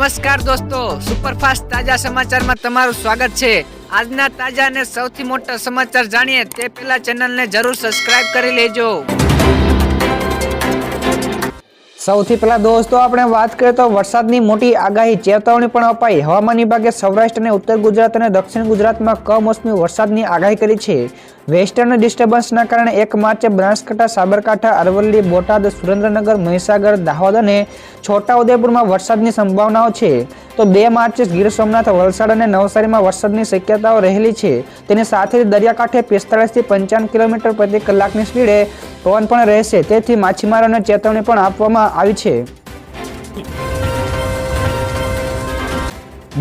નમસ્કાર દોસ્તો, સુપરફાસ્ટ તાજા સમાચારમાં તમારું સ્વાગત છે। આજના તાજા અને સૌથી મોટા સમાચાર જાણીએ તે પહેલા ચેનલને જરૂર સબસ્ક્રાઇબ કરી લેજો। સૌથી પહેલા દોસ્તો આપણે વાત કરીએ તો વરસાદની મોટી આગાહી, ચેતવણી પણ અપાઈ। હવામાન વિભાગે સૌરાષ્ટ્ર અને ઉત્તર ગુજરાત અને દક્ષિણ ગુજરાતમાં કમોસમી વરસાદની આગાહી કરી છે। વેસ્ટર્ન ડિસ્ટર્બન્સના કારણે 1 માર્ચે બનાસકાંઠા, સાબરકાંઠા, અરવલ્લી, બોટાદ, સુરેન્દ્રનગર, મહીસાગર, દાહોદ અને છોટાઉદેપુરમાં વરસાદની સંભાવનાઓ છે। તો 2 માર્ચે ગીર સોમનાથ, વલસાડ અને નવસારીમાં વરસાદની શક્યતાઓ રહેલી છે। તેની સાથે દરિયાકાંઠે 45 થી 55 કિલોમીટર પ્રતિ કલાકની સ્પીડે પવન પણ રહેશે, તેથી માછીમારોને ચેતવણી પણ આપવામાં આવી છે।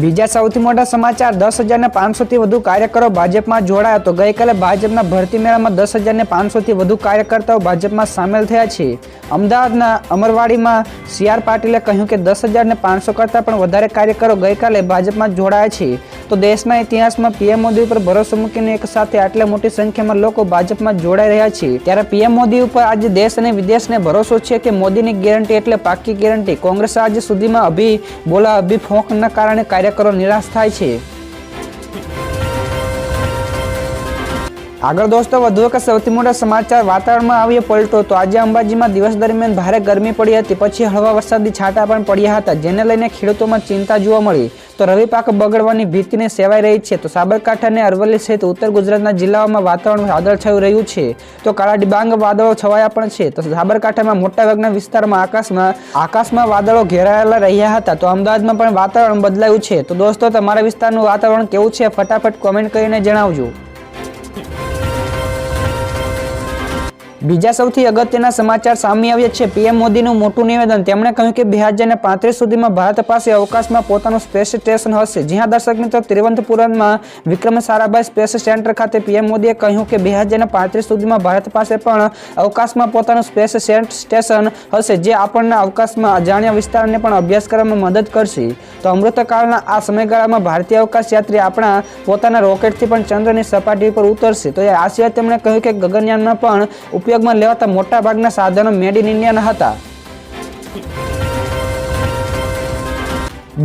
બીજા સૌથી મોટા સમાચાર, 10,500 થી વધુ કાર્યકરો ભાજપમાં જોડાયા। તો ગઈકાલે ભાજપના ભરતી મેળામાં 10,500 થી વધુ કાર્યકર્તાઓ ભાજપમાં સામેલ થયા છે। અમદાવાદના અમરવાડીમાં CR પાટીલે કહ્યું કે 10,500 કરતાં પણ વધારે કાર્યકરો ગઈકાલે ભાજપમાં જોડાયા છે। તો દેશના ઇતિહાસમાં PM મોદી ઉપર ભરોસો મૂકીને એક સાથે આટલા મોટી સંખ્યામાં લોકો ભાજપમાં જોડાઈ રહ્યા છે, ત્યારે PM મોદી ઉપર આજે દેશ અને વિદેશને ભરોસો છે કે મોદીની ગેરંટી એટલે પાક્કી ગેરંટી। કોંગ્રેસ આજે સુધીમાં અભી બોલા અભી ફોંકના કારણે કાર્યકરો નિરાશ થાય છે। આગળ દોસ્તો વધુ એક સૌથી મોટા સમાચાર, વાતાવરણમાં આવ્યો પલટો। તો આજે અંબાજીમાં દિવસ દરમિયાન ભારે ગરમી પડી હતી, પછી હળવા વરસાદી છાંટા પણ પડ્યા હતા, જેને લઈને ખેડૂતોમાં ચિંતા જોવા મળી। તો રવિ પાક બગડવાની ભીતિને સેવાઈ રહી છે। તો સાબરકાંઠા અને અરવલ્લી સહિત ઉત્તર ગુજરાતના જિલ્લાઓમાં વાતાવરણ વાદળછાયું રહ્યું છે, તો કાળા ડિબાંગ વાદળો છવાયા પણ છે। તો સાબરકાંઠામાં મોટાભાગના વિસ્તારમાં આકાશમાં વાદળો ઘેરાયેલા રહ્યા હતા। તો અમદાવાદમાં પણ વાતાવરણ બદલાયું છે। તો દોસ્તો તમારા વિસ્તારનું વાતાવરણ કેવું છે ફટાફટ કોમેન્ટ કરીને જણાવજો। બીજા સૌથી અગત્યના સમાચાર સામે આવ્યા છે। PM મોદીનું મોટું નિવેદન, તેમણે કહ્યું કે 2035 સુધીમાં ભારત પાસે અવકાશમાં પોતાનું સ્પેસ સ્ટેશન હશે। જ્યાં દર્શક મિત્રો તિરુવનંતપુરમમાં વિક્રમ સારાભાઈ સ્પેસ સેન્ટર ખાતે PM મોદીએ કહ્યું કે 2035 સુધીમાં ભારત પાસે પણ અવકાશમાં પોતાનું સ્પેસ સ્ટેશન હશે, જે આપણને અવકાશમાં અજાણ્યા વિસ્તારને પણ અભ્યાસ કરવામાં મદદ કરશે। તો અમૃતકાળના આ સમયગાળામાં ભારતીય અવકાશ યાત્રી આપણા પોતાના રોકેટથી પણ ચંદ્રની સપાટી પર ઉતરશે। તો આ સિવાય તેમણે કહ્યું કે ગગનયાનમાં પણ ઉપયોગમાં લેવાતા મોટા ભાગના સાધનો મેડ ઇન ઇન્ડિયાના હતા।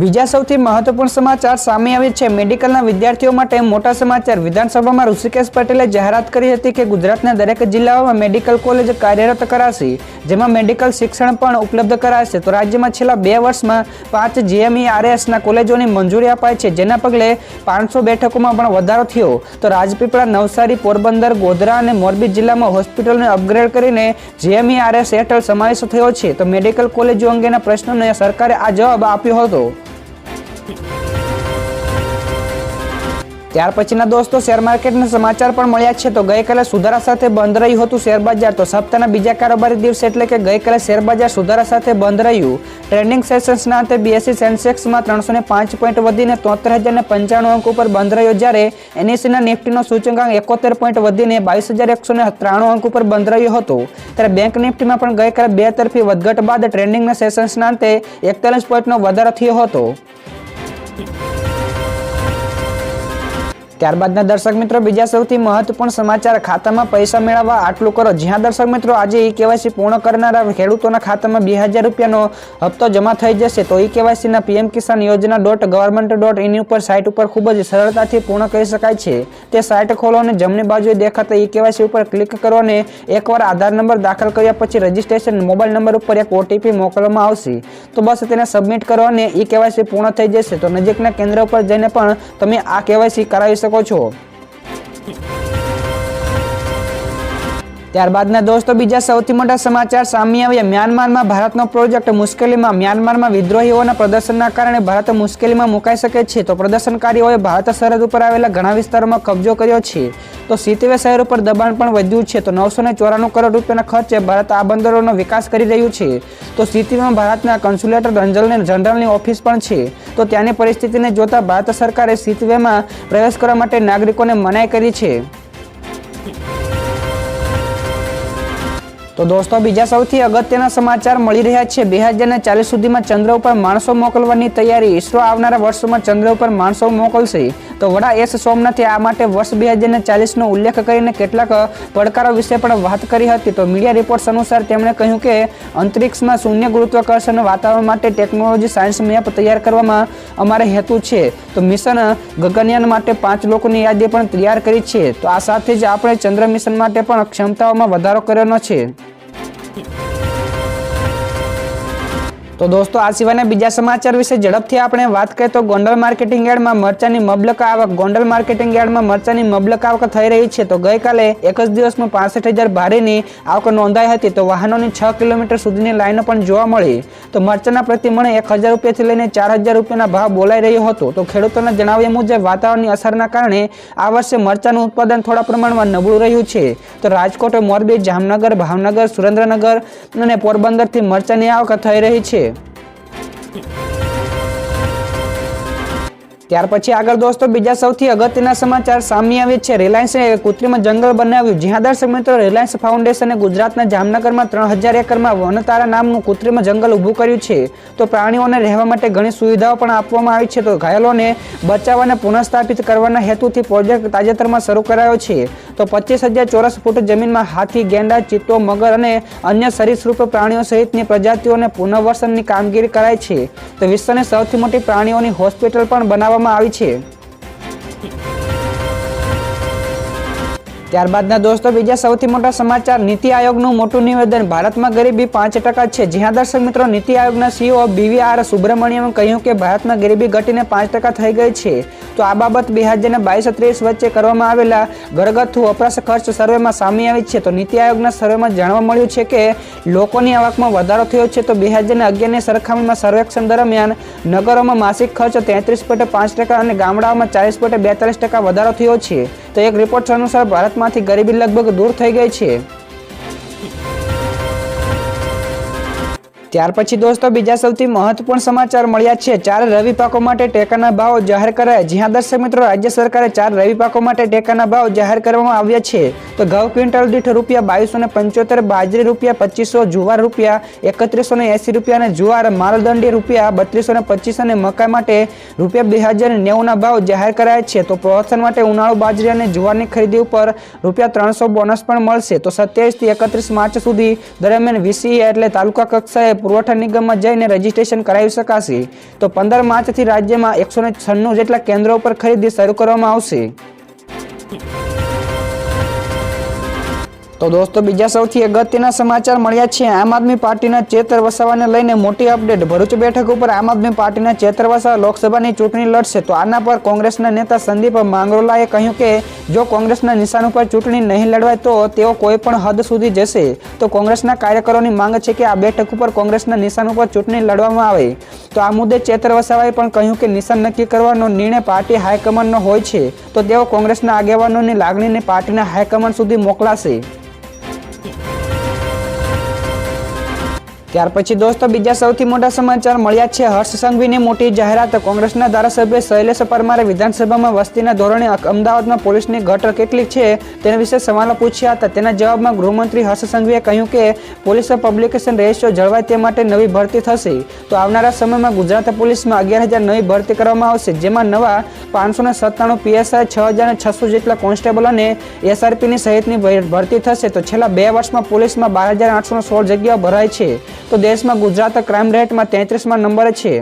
બીજા સૌથી મહત્વપૂર્ણ સમાચાર સામે આવે છે મેડિકલના વિદ્યાર્થીઓ માટે મોટા સમાચાર। વિધાનસભામાં ઋષિકેશ પટેલે જાહેરાત કરી હતી કે ગુજરાતના દરેક જિલ્લાઓમાં મેડિકલ કોલેજ કાર્યરત કરાશે, જેમાં મેડિકલ શિક્ષણ પણ ઉપલબ્ધ કરાશે। તો રાજ્યમાં છેલ્લા 2 વર્ષમાં 5 GMERSના કોલેજોની મંજૂરી અપાઈ છે, જેના પગલે 500 બેઠકોમાં પણ વધારો થયો। તો રાજપીપળા, નવસારી, પોરબંદર, ગોધરા અને મોરબી જિલ્લામાં હોસ્પિટલને અપગ્રેડ કરીને GMERS હેઠળ સમાવેશ થયો છે। તો મેડિકલ કોલેજો અંગેના પ્રશ્નોને સરકારે આ જવાબ આપ્યો હતો। ત્યાર પછીના દોસ્તો શેર માર્કેટના સમાચાર પણ મળ્યા છે। તો ગઈકાલે સુધારા સાથે બંધ રહ્યું હતું શેર બજાર। તો સપ્તાહના બીજા કારોબારી દિવસે એટલે કે ગઈકાલે શેર બજાર સુધારા સાથે બંધ રહ્યું। ટ્રેન્ડિંગ સેશન્સના અંતે BSE સેન્સેક્સમાં 305 પોઈન્ટ વધીને 73,095 અંક ઉપર બંધ રહ્યો, જ્યારે NSEના નિફ્ટીનો સૂચકાંક 71 પોઈન્ટ વધીને 22,193 અંક ઉપર બંધ રહ્યો હતો। ત્યારે બેંક નિફ્ટીમાં પણ ગઈકાલે 2 તરફી વધઘટ બાદ ટ્રેન્ડિંગના સેશન્સના અંતે 41 પોઈન્ટનો વધારો થયો હતો। ત્યારબાદના દર્શક મિત્રો બીજા સૌથી મહત્વપૂર્ણ સમાચાર, ખાતામાં પૈસા મેળવવા આટલું કરો। જ્યાં દર્શક મિત્રો આજે KYC પૂર્ણ કરનારા ખેડૂતોના ખાતામાં 2,000 રૂપિયાનો હપ્તો જમા થઈ જશે। તો KYCના PM કિસાન યોજના .government.in ઉપર સાઇટ ઉપર ખૂબ જ સરળતાથી પૂર્ણ કરી શકાય છે। તે સાઇટ ખોલો અને જમણી બાજુએ દેખાતા KYC ઉપર ક્લિક કરો અને એકવાર આધાર નંબર દાખલ કર્યા પછી રજીસ્ટ્રેશન મોબાઈલ નંબર ઉપર એક OTP મોકલવામાં આવશે। તો બસ તેને સબમિટ કરો અને KYC પૂર્ણ થઈ જશે। તો નજીકના કેન્દ્ર ઉપર જઈને પણ તમે આ KYC કરાવી શકો છો। ત્યારબાદના દોસ્તો બીજા સૌથી મોટા સમાચાર સામે આવ્યા। મ્યાનમારમાં ભારતનો પ્રોજેક્ટ મુશ્કેલીમાં। મ્યાનમારમાં વિદ્રોહીઓના પ્રદર્શનના કારણે ભારત મુશ્કેલીમાં મુકાઈ શકે છે। તો પ્રદર્શનકારીઓએ ભારત સરહદ ઉપર આવેલા ઘણા વિસ્તારોમાં કબજો કર્યો છે। તો સિતવે શહેર ઉપર દબાણ પણ વધ્યું છે। તો 994 કરોડ રૂપિયાના ખર્ચે ભારત આ બંદરોનો વિકાસ કરી રહ્યું છે। તો સિટીમાં ભારતના કન્સ્યુલેટર જનરલની ઓફિસ પણ છે। તો ત્યાંની પરિસ્થિતિને જોતા ભારત સરકારે સિતવેમાં પ્રવેશ કરવા માટે નાગરિકોને મનાઈ કરી છે। તો દોસ્તો બીજા સૌથી અગત્યના સમાચાર મળી રહ્યા છે 2040 સુધીમાં ચંદ્ર ઉપર માણસો મોકલવાની તૈયારી ઇસરો આવનારા વર્ષોમાં ચંદ્ર ઉપર માણસો મોકલશે તો વડા એસ સોમનાથે આ માટે વર્ષ 2040 નો ઉલ્લેખ કરીને કેટલાક પડકારો વિશે પણ વાત કરી હતી તો મીડિયા રિપોર્ટ્સ અનુસાર તેમણે કહ્યું કે અંતરિક્ષમાં શૂન્ય ગુરુત્વાકર્ષણ વાતાવરણ માટે ટેકનોલોજી સાયન્સ મેપ તૈયાર કરવામાં અમારો હેતુ છે તો મિશન ગગનયાન માટે 5 લોકોની યાદી પણ તૈયાર કરી છે તો આ સાથે જ આપણે ચંદ્ર મિશન માટે પણ ક્ષમતાઓમાં વધારો કર્યો છે। તો દોસ્તો આ સિવાયના બીજા સમાચાર વિશે ઝડપથી આપણે વાત કરીએ તો ગોંડલ માર્કેટિંગ યાર્ડમાં મરચાની મબલક આવક ગોંડલ માર્કેટિંગ યાર્ડમાં મરચાની મબલક આવક થઈ રહી છે તો ગઈકાલે એક જ દિવસમાં 65,000 ભારેની આવક નોંધાઈ હતી તો વાહનોની 6 કિલોમીટર સુધીની લાઈનો પણ જોવા મળી તો મરચાના પ્રતિ મણ 1,000 રૂપિયાથી લઈને 4,000 રૂપિયાના ભાવ બોલાઈ રહ્યો હતો તો ખેડૂતોના જણાવ્યા મુજબ વાતાવરણની અસરના કારણે આ વર્ષે મરચાનું ઉત્પાદન થોડા પ્રમાણમાં નબળું રહ્યું છે તો રાજકોટ મોરબી જામનગર ભાવનગર સુરેન્દ્રનગર અને પોરબંદરથી મરચાની આવક થઈ રહી છે। ત્યાર પછી આગળ દોસ્તો બીજા સૌથી અગત્યના સમાચાર સામે આવે છે રિલાયન્સે કૃત્રિમ જંગલ બનાવ્યું જ્યાં દર્શક મિત્રો રિલાયન્સ ફાઉન્ડેશને ગુજરાતના જામનગરમાં 3,000 એકરમાં વનતારા નામનું કૃત્રિમ જંગલ ઊભું કર્યું છે તો પ્રાણીઓને રહેવા માટે ઘણી સુવિધાઓ પણ આપવામાં આવી છે તો ઘાયલોને બચાવવા અને પુનઃસ્થાપિત કરવાના હેતુથી પ્રોજેક્ટ તાજેતરમાં શરૂ કરાયો છે તો 25,000 ચોરસ ફૂટ જમીનમાં હાથી ગેંડા ચિત્તો મગર અને અન્ય સરીસૃપ પ્રાણીઓ સહિતની પ્રજાતિઓને પુનર્વસનની કામગીરી કરાય છે તો વિશ્વની સૌથી મોટી પ્રાણીઓની હોસ્પિટલ પણ બનાવવામાં આવી છે। ત્યારબાદના દોસ્તો બીજા સૌથી મોટા સમાચાર નીતિ આયોગનું મોટું નિવેદન ભારતમાં ગરીબી 5% છે જ્યાં દર્શક મિત્રો નીતિ આયોગના સીઈઓ BVR સુબ્રમણ્યમે કહ્યું કે ભારતમાં ગરીબી ઘટીને 5% થઈ ગઈ છે તો આ બાબત 2022-23 વચ્ચે કરવામાં આવેલા ઘરગથ્થુ વપરાશ ખર્ચ સર્વેમાં સામે આવી છે તો નીતિ આયોગના સર્વેમાં જાણવા મળ્યું છે કે લોકોની આવકમાં વધારો થયો છે તો 2011ની સરખામણીમાં સર્વેક્ષણ દરમિયાન નગરોમાં માસિક ખર્ચ 33.5% અને ગામડાઓમાં 40.42% વધારો થયો છે તો એક રિપોર્ટ અનુસાર ભારતમાંથી ગરીબી લગભગ દૂર થઈ ગઈ છે। ત્યાર પછી દોસ્તો બીજા સૌથી મહત્વપૂર્ણ સમાચાર મળ્યા છે 4 રવિ પાકો માટે ટેકાના ભાવ જાહેર કરાયા જ્યાં દર્શક મિત્રો રાજ્ય સરકારે 4 રવિ પાકો માટે ટેકાના ભાવ જાહેર કરવામાં આવ્યા છે તો ઘઉં ક્વિન્ટલ દીઠ ₹2275 બાજરી ₹2500 જુવાર ₹3180 રૂપિયા અને જુવાર માલદંડી ₹3225 અને મકાઈ માટે ₹2090 ના ભાવ જાહેર કરાયા છે તો પ્રોત્સાહન માટે ઉનાળુ બાજરી અને જુવારની ખરીદી ઉપર ₹300 બોનસ પણ મળશે તો 27 થી 31 માર્ચ સુધી દરમિયાન VCE એટલે તાલુકા કક્ષાએ પુરવઠા નિગમમાં જઈને રજીસ્ટ્રેશન કરાવી શકાશે તો 15 માર્ચથી રાજ્યમાં 196 જેટલા કેન્દ્રો પર ખરીદી શરૂ કરવામાં આવશે। તો દોસ્તો બીજા સૌથી અગત્યના સમાચાર મળ્યા છે આમ આદમી પાર્ટીના ચેતર વસાવાને લઈને મોટી અપડેટ ભરૂચ બેઠક ઉપર આમ આદમી પાર્ટીના ચેતર વસાવા લોકસભાની ચૂંટણી લડશે તો આના પર કોંગ્રેસના નેતા સંદીપ માંગરોલાએ કહ્યું કે જો કોંગ્રેસના નિશાન ઉપર ચૂંટણી નહીં લડવાય તો તેઓ કોઈ પણ હદ સુધી જશે તો કોંગ્રેસના કાર્યકરોની માંગ છે કે આ બેઠક ઉપર કોંગ્રેસના નિશાન ઉપર ચૂંટણી લડવામાં આવે તો આ મુદ્દે ચેતર વસાવાએ પણ કહ્યું કે નિશાન નક્કી કરવાનો નિર્ણય પાર્ટી હાઈકમાન્ડનો હોય છે તો તેઓ કોંગ્રેસના આગેવાનોની લાગણીને પાર્ટીના હાઈકમાન્ડ સુધી મોકલાશે। ત્યાર પછી દોસ્તો બીજા સૌથી મોટા સમાચાર મળ્યા છે હર્ષ સંઘવીની મોટી જાહેરાત કોંગ્રેસના ધારાસભ્ય શૈલેષ પરમારે વિધાનસભામાં વસ્તીના ધોરણે અમદાવાદમાં પોલીસની ઘટ કેટલી છે તેના વિશે સવાલો પૂછ્યા હતા તેના જવાબમાં ગૃહમંત્રી હર્ષ સંઘવીએ કહ્યું કે પોલીસ પબ્લિકેશન રેશિયો જળવાય તે માટે નવી ભરતી થશે તો આવનારા સમયમાં ગુજરાત પોલીસમાં 11,000 નવી ભરતી કરવામાં આવશે જેમાં નવા 597 PSI 6,600 જેટલા કોન્સ્ટેબલ અને SRPની સહિતની ભરતી થશે તો છેલ્લા 2 વર્ષમાં પોલીસમાં 12,816 જગ્યાઓ ભરાઈ છે તો દેશમાં ગુજરાત ક્રાઇમ રેટમાં 33મા નંબરે છે।